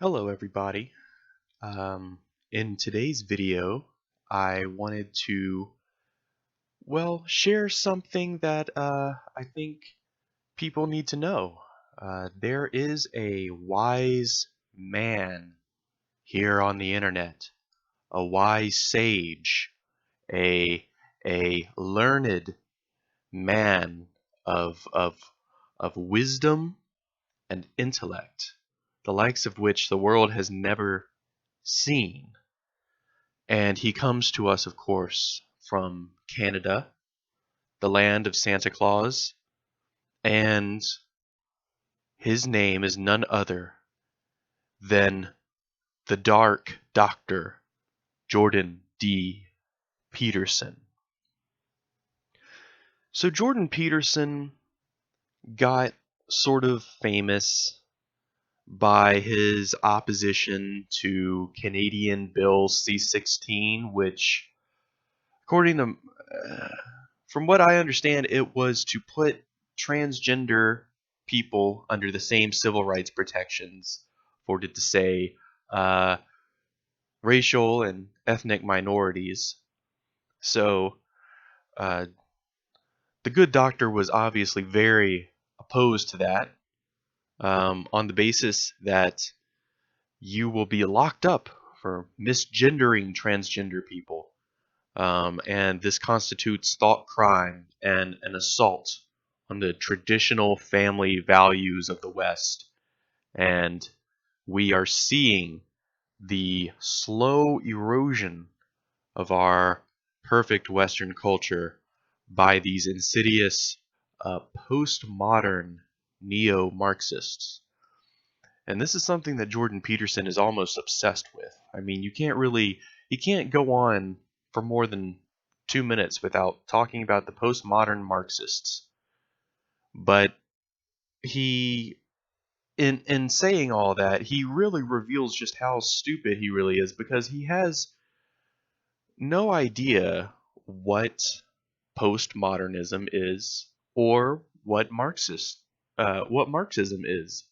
Hello everybody. In today's video, I wanted to, share something that I think people need to know. There is a wise man here on the internet, a wise sage, a learned man of of wisdom and intellect, the likes of which the world has never seen. And he comes to us, of course, from Canada, the land of Santa Claus, and his name is none other than the Dark Doctor, Jordan D. Peterson. So Jordan Peterson got sort of famous by his opposition to Canadian Bill C-16, which, according to from what I understand, it was to put transgender people under the same civil rights protections, afforded to say, uh, racial and ethnic minorities. So uh, the good doctor was obviously very opposed to that, on the basis that you will be locked up for misgendering transgender people. And this constitutes thought crime and an assault on the traditional family values of the West. And we are seeing the slow erosion of our perfect Western culture by these insidious postmodern neo-Marxists. And this is something that Jordan Peterson is almost obsessed with. I mean, you can't go on for more than 2 minutes without talking about the postmodern Marxists. But he, in saying all that, he really reveals just how stupid he really is, because he has no idea what postmodernism is, or what Marxism is.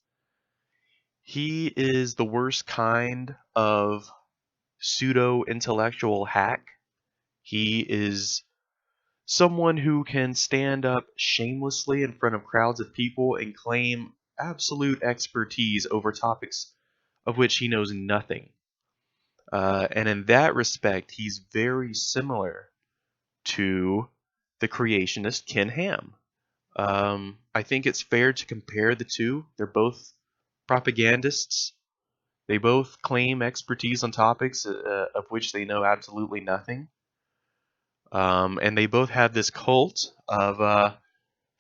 He is the worst kind of pseudo-intellectual hack. He is someone who can stand up shamelessly in front of crowds of people and claim absolute expertise over topics of which he knows nothing. And in that respect, he's very similar to the creationist Ken Ham. I think it's fair to compare the two. They're both propagandists. They both claim expertise on topics of which they know absolutely nothing. And they both have this cult of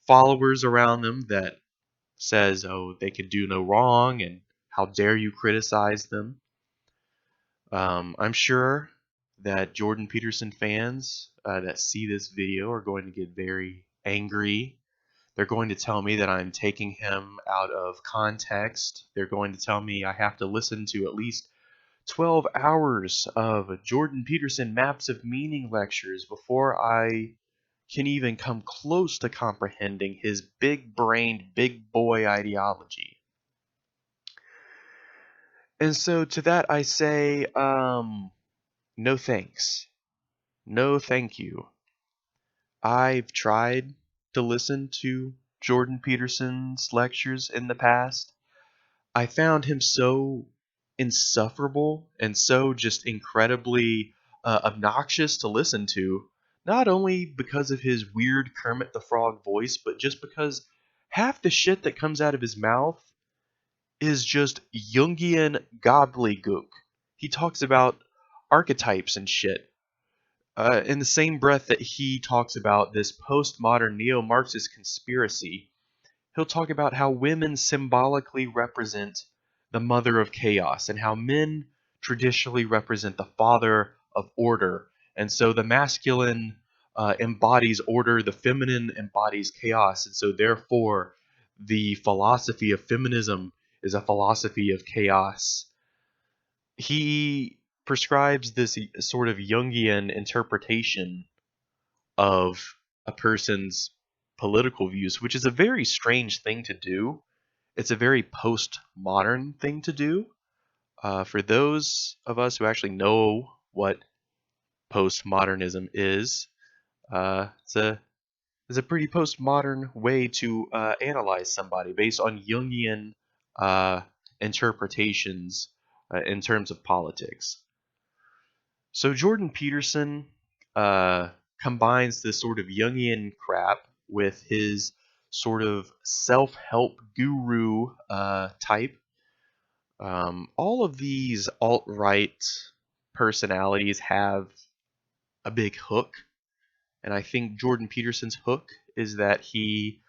followers around them that says, oh, they can do no wrong, and how dare you criticize them. I'm sure that Jordan Peterson fans that see this video are going to get very angry. They're going to tell me that I'm taking him out of context. They're going to tell me I have to listen to at least 12 hours of Jordan Peterson Maps of Meaning lectures before I can even come close to comprehending his big-brained, big boy ideology. And so to that I say, no thanks. No thank you. I've tried to listen to Jordan Peterson's lectures in the past. I found him so insufferable and so just incredibly obnoxious to listen to, not only because of his weird Kermit the Frog voice, but just because half the shit that comes out of his mouth is just Jungian gobbledygook. He talks about archetypes and shit. In the same breath that he talks about this postmodern neo-Marxist conspiracy, he'll talk about how women symbolically represent the mother of chaos, and how men traditionally represent the father of order. And so the masculine embodies order, the feminine embodies chaos. And so therefore, the philosophy of feminism is a philosophy of chaos. He prescribes this sort of Jungian interpretation of a person's political views, which is a very strange thing to do. It's a very postmodern thing to do. For those of us who actually know what postmodernism is, it's a pretty postmodern way to analyze somebody based on Jungian uh, interpretations in terms of politics. So Jordan Peterson uh, combines this sort of Jungian crap with his sort of self-help guru type. All of these alt-right personalities have a big hook, and I think Jordan Peterson's hook is that he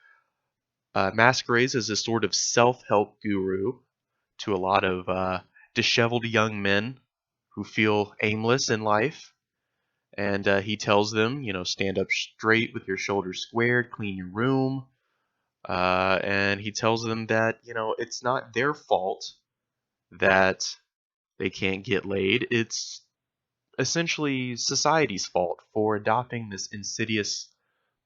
masquerades as a sort of self-help guru to a lot of disheveled young men who feel aimless in life. And he tells them, stand up straight with your shoulders squared, clean your room. And he tells them that, it's not their fault that they can't get laid. It's essentially society's fault for adopting this insidious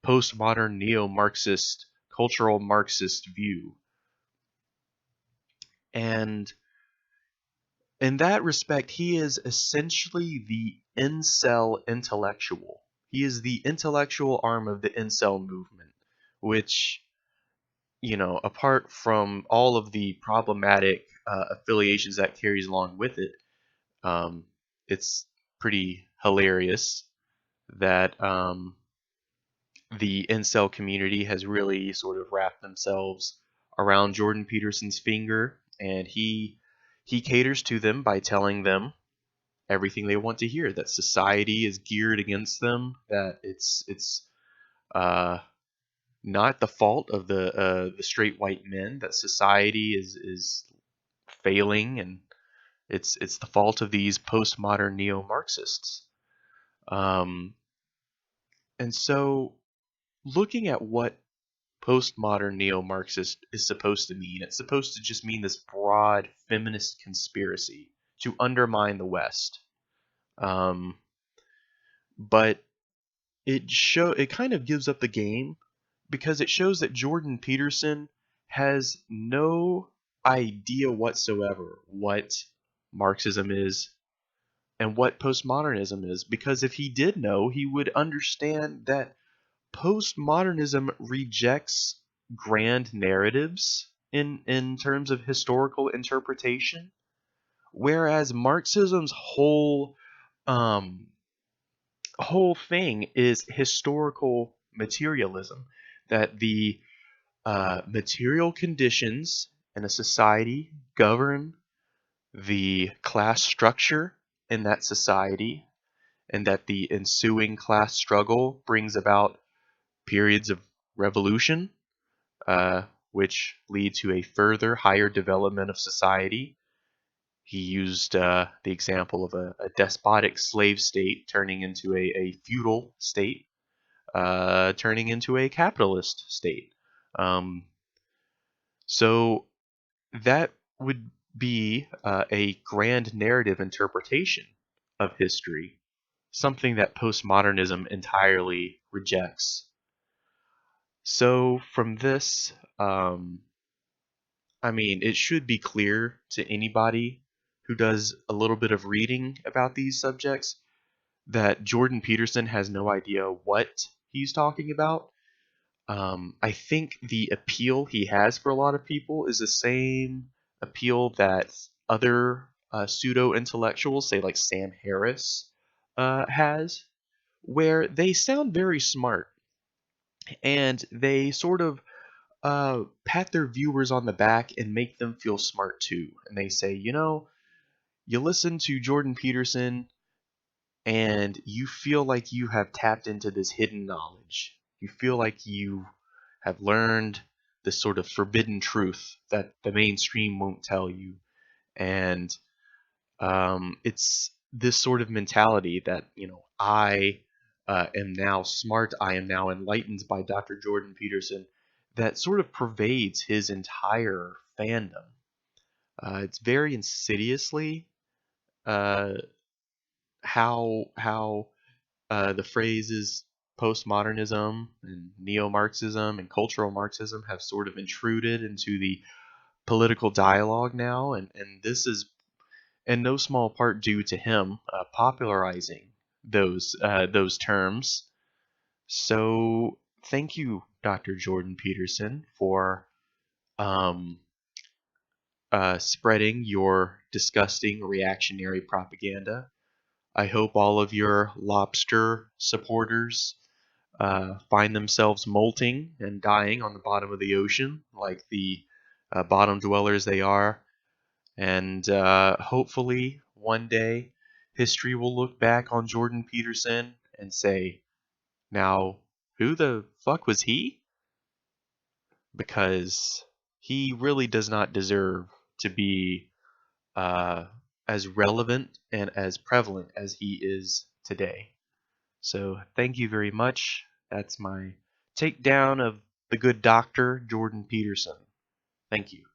postmodern neo-Marxist, cultural Marxist view. And in that respect, he is essentially the Incel Intellectual. He is the intellectual arm of the Incel movement, which, apart from all of the problematic affiliations that carries along with it, um, it's pretty hilarious that the Incel community has really sort of wrapped themselves around Jordan Peterson's finger, and he caters to them by telling them everything they want to hear. That society is geared against them. That it's uh, not the fault of the straight white men. That society is failing, and it's the fault of these postmodern neo-Marxists. Um, and so, looking at what postmodern neo-Marxist is supposed to mean, it's supposed to just mean this broad feminist conspiracy to undermine the West. Um, but it kind of gives up the game because it shows that Jordan Peterson has no idea whatsoever what Marxism is and what postmodernism is, because if he did know, he would understand that postmodernism rejects grand narratives in terms of historical interpretation, whereas Marxism's um, whole thing is historical materialism, that the material conditions in a society govern the class structure in that society, and that the ensuing class struggle brings about periods of revolution, uh, which lead to a further higher development of society. He used the example of a despotic slave state turning into a feudal state, turning into a capitalist state. Um, so that would be a grand narrative interpretation of history, something that postmodernism entirely rejects. So from this, it should be clear to anybody who does a little bit of reading about these subjects that Jordan Peterson has no idea what he's talking about. I think the appeal he has for a lot of people is the same appeal that other pseudo intellectuals, say like Sam Harris, has, where they sound very smart and they sort of pat their viewers on the back and make them feel smart too. And they say, you listen to Jordan Peterson and you feel like you have tapped into this hidden knowledge. You feel like you have learned this sort of forbidden truth that the mainstream won't tell you. And it's this sort of mentality that, I am now smart, I am now enlightened by Dr. Jordan Peterson, that sort of pervades his entire fandom. It's very insidiously uh, how the phrases postmodernism and neo-Marxism and cultural Marxism have sort of intruded into the political dialogue now, and this is in no small part due to him popularizing those terms. So thank you, Dr. Jordan Peterson, for um, spreading your disgusting reactionary propaganda. I hope all of your lobster supporters find themselves molting and dying on the bottom of the ocean like the bottom dwellers they are. And hopefully one day history will look back on Jordan Peterson and say, now, who the fuck was he? Because he really does not deserve to be uh, as relevant and as prevalent as he is today. So thank you very much. That's my takedown of the good doctor, Jordan Peterson. Thank you.